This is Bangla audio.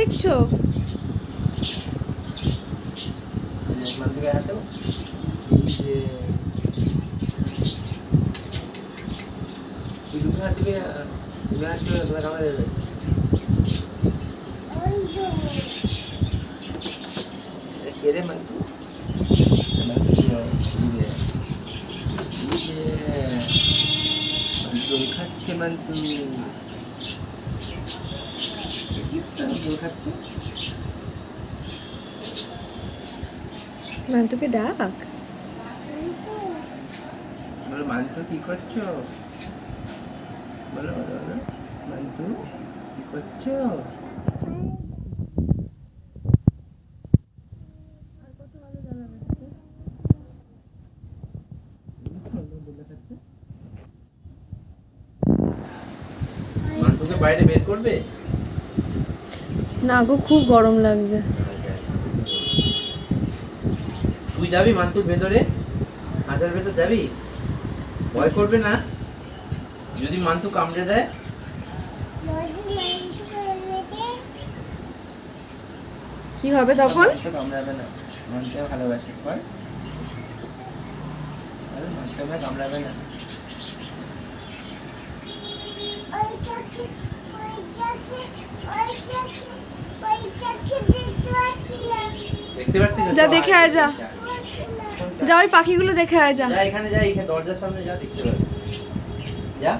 দেখছো? মান্তুকে হাতে এই যে দুটো হাত দিবে, তুমি হাত দিবে, তোমার কামড়ে দেবে। কে রে মান্তু? মান্তু দোল খাচ্ছে মান্তু, দোল খাচ্ছে। মান্তুকে ডাক। বলো মান্তু কি করছো? বলো বলো বলো মান্তু কি করছো? মান্তুকে বাইরে বের করবে না গো, খুব গরম লাগছে। তুই যাবি মান্তুর ভেতরে, হাজার ভেতর যাবি? ভয় করবে না যদি মান্তু কামড়ে দেয়? কি হবে তখন? মান্তু কামড়াবে না, মান্তু ভালোবাসে। কর, আরে মান্তু কামড়াবে না। দেখতে পাচ্ছিস? যা দেখে আয়, যা যা, ওই পাখিগুলো দেখে আয়, যা। যা এখানে, যা এখানে দরজার সামনে যা, দেখতে পাবি। যা।